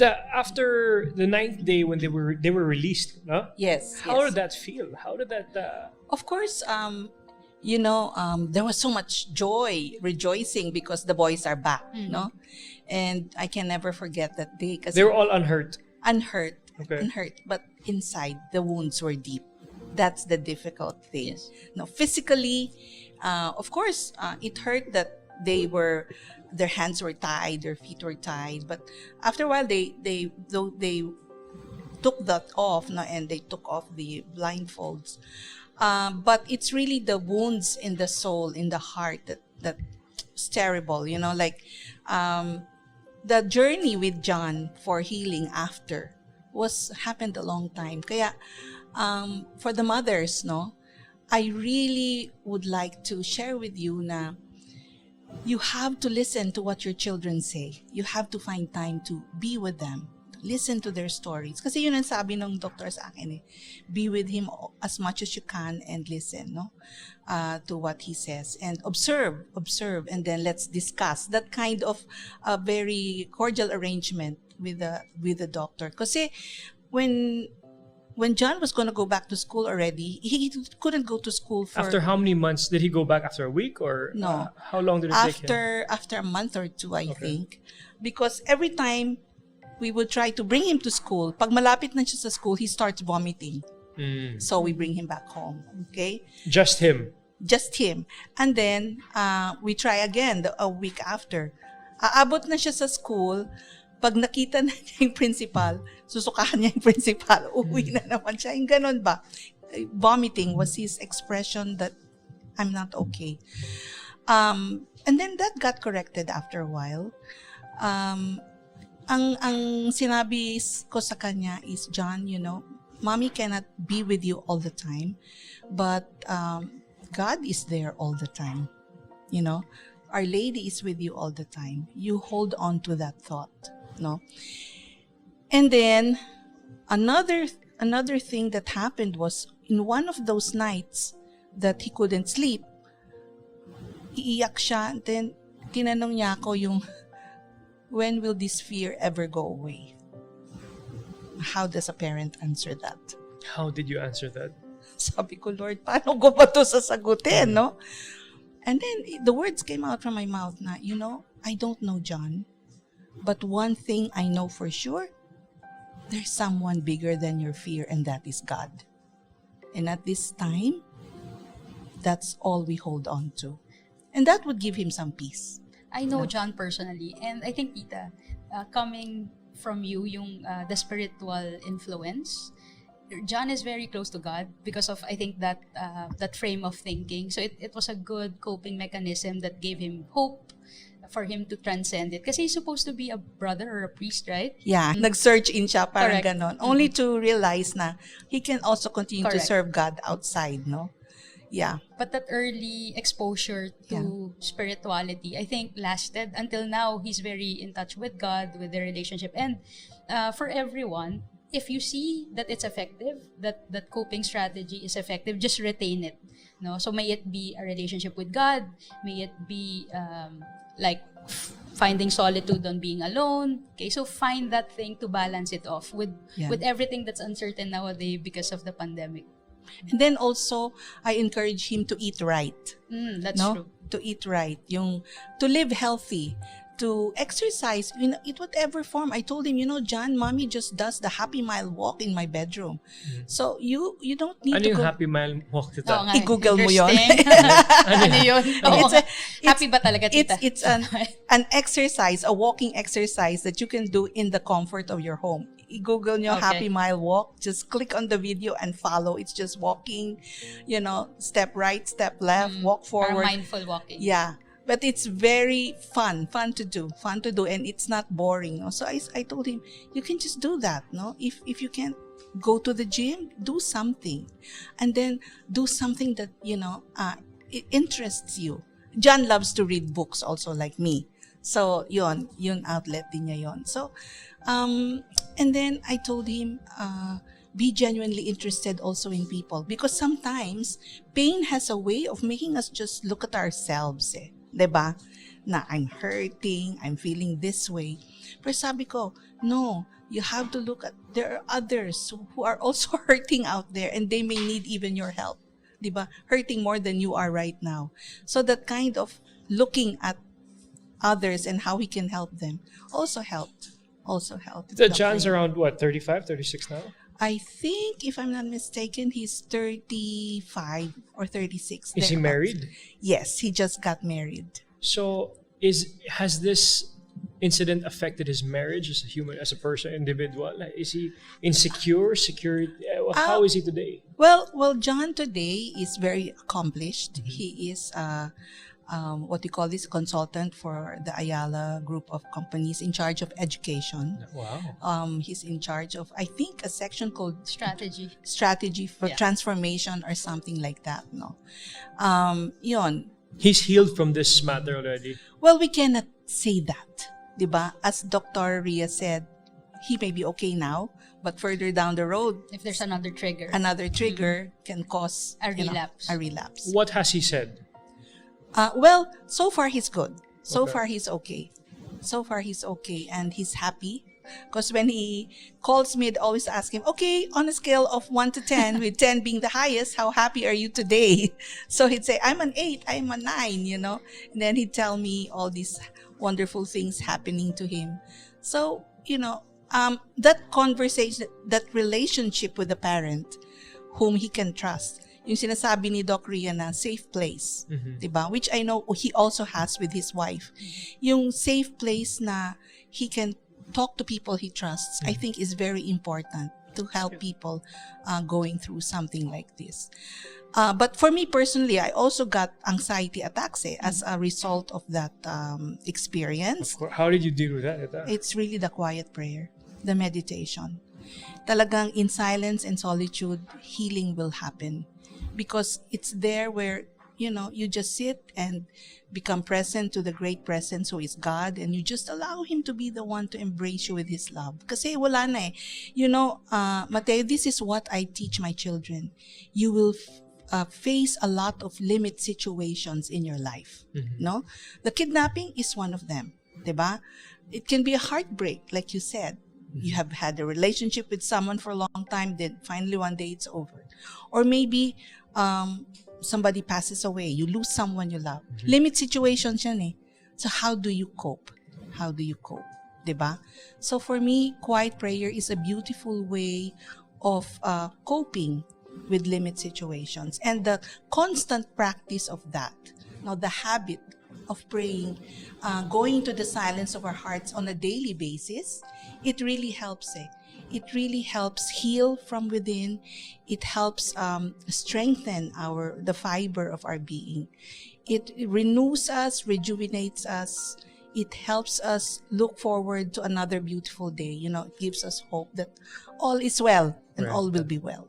Tita, after the 9th day when they were released, no? Yes. How yes. did that feel? How did that? Of course, there was so much joy, rejoicing because the boys are back, no? And I can never forget that day because They were all unhurt. unhurt, Okay. unhurt, but inside the wounds were deep. That's the difficult thing. Yes. No, physically, of course, it hurt that their hands were tied, their feet were tied. But after a while, they took that off, no, and they took off the blindfolds. But it's really the wounds in the soul, in the heart that's terrible. Like the journey with John for healing after happened a long time. Kaya for the mothers, no, I really would like to share with you na you have to listen to what your children say. You have to find time to be with them. Listen to their stories. Kasi yun ang sabi ng doctor sa akin eh. Be with him as much as you can and listen, no? To what he says. And observe, and then let's discuss. That kind of very cordial arrangement with the doctor. Kasi when John was going to go back to school already, he couldn't go to school for... After how many months? Did he go back after a week or No. How long did it take him? After a month or two, I think. Because every time we would try to bring him to school, pag malapit na siya sa school, he starts vomiting. So we bring him back home. Okay? Just him? Just him. And then, we try again a week after. Aabot na siya sa school, pag nakita na niya yung principal, susukahan niya yung principal, uwi na naman siya. Yung ganon ba? Vomiting was his expression that I'm not okay. And then that got corrected after a while. Ang sinabi ko sa kanya is, John, Mommy cannot be with you all the time, but God is there all the time. Our Lady is with you all the time. You hold on to that thought. No. And then another thing that happened was in one of those nights that he couldn't sleep, iiyak siya, and then tinanong niya ako when will this fear ever go away? How does a parent answer that? How did you answer that? Sabi ko, Lord, paano ko ba ito sasagutin, no? And then the words came out from my mouth na, I don't know John, but one thing I know for sure, there's someone bigger than your fear, and that is God. And at this time, that's all we hold on to. And that would give him some peace. I know John personally, and I think, Tita, coming from you, the spiritual influence, John is very close to God because of, I think, that frame of thinking. So it was a good coping mechanism that gave him hope for him to transcend it. Kasi he's supposed to be a brother or a priest, right? Yeah, nag-search in siya, parang Correct. ganon. Only to realize na he can also continue to Correct. serve God outside, no? Yeah. But that early exposure to spirituality, I think, lasted until now. He's very in touch with God, with the relationship. And for everyone, if you see that it's effective, that coping strategy is effective, just retain it. No, so may it be a relationship with God, may it be finding solitude on being alone. Okay, so find that thing to balance it off with everything that's uncertain nowadays because of the pandemic. And then also, I encourage him to eat right. That's true. To eat right. To live healthy. To exercise in whatever form. I told him, John, Mommy just does the Happy Mile walk in my bedroom. So you don't need Ano to yung go. Happy Mile walk, Tita? Oo nga, I-google mo yun. Ano yun? Oo. Happy ba talaga, Tita? It's an exercise, a walking exercise that you can do in the comfort of your home. I-google nyo Happy Mile walk. Just click on the video and follow. It's just walking, step right, step left, walk forward. Or mindful walking. Yeah. But it's very fun to do, and it's not boring. No? So I told him, you can just do that. No, if you can't go to the gym, do something, and then do something that it interests you. John loves to read books also, like me. So yun outlet din niya yun. So and then I told him, be genuinely interested also in people, because sometimes pain has a way of making us just look at ourselves. Diba? na I'm hurting, I'm feeling this way. Pero sabi ko, no, you have to look at, there are others who are also hurting out there and they may need even your help. Diba? Hurting more than you are right now. So that kind of looking at others and how we can help them also helped. John's around what, 35, 36 now? I think, if I'm not mistaken, he's 35 or 36. Is he married? Yes, he just got married. So has this incident affected his marriage as a human, as a person, individual? Like, is he insecure, secure? How is he today? Well, John today is very accomplished. He is what we call this, consultant for the Ayala group of companies in charge of education. Wow. He's in charge of, I think, a section called strategy for transformation or something like that. No, yun. He's healed from this matter already. Well, we cannot say that, diba? As Dr. Rea said, he may be okay now, but further down the road, if there's another trigger, can cause a relapse. What has he said? Well, so far he's good. So far he's okay. And he's happy. Because when he calls me, I'd always ask him, okay, on a scale of 1 to 10, with 10 being the highest, how happy are you today? So he'd say, I'm an 8, I'm a 9, you know. And then he'd tell me all these wonderful things happening to him. So, you know, that conversation, that relationship with the parent whom he can trust, yung sinasabi ni Doc Rea na safe place, diba? Which I know he also has with his wife. Yung safe place na he can talk to people he trusts, I think is very important to help people going through something like this. But for me personally, I also got anxiety attacks as a result of that experience. How did you deal with that? It's really the quiet prayer, the meditation. Talagang in silence and solitude, healing will happen. Because it's there where, you know, you just sit and become present to the great presence who is God, and you just allow Him to be the one to embrace you with His love. Kasi wala na eh. You know, Matteo, this is what I teach my children. You will face a lot of limit situations in your life. No? The kidnapping is one of them. Diba? It can be a heartbreak, like you said. You have had a relationship with someone for a long time, then finally one day it's over. Or maybe somebody passes away, you lose someone you love. Limit situations yan eh. So how do you cope? Diba? So for me, quiet prayer is a beautiful way of coping with limit situations. And the constant practice of that, now the habit of praying, going to the silence of our hearts on a daily basis, it really helps. It really helps heal from within. It helps strengthen the fiber of our being. It renews us, rejuvenates us. It helps us look forward to another beautiful day. You know, it gives us hope that all is well and all will be well.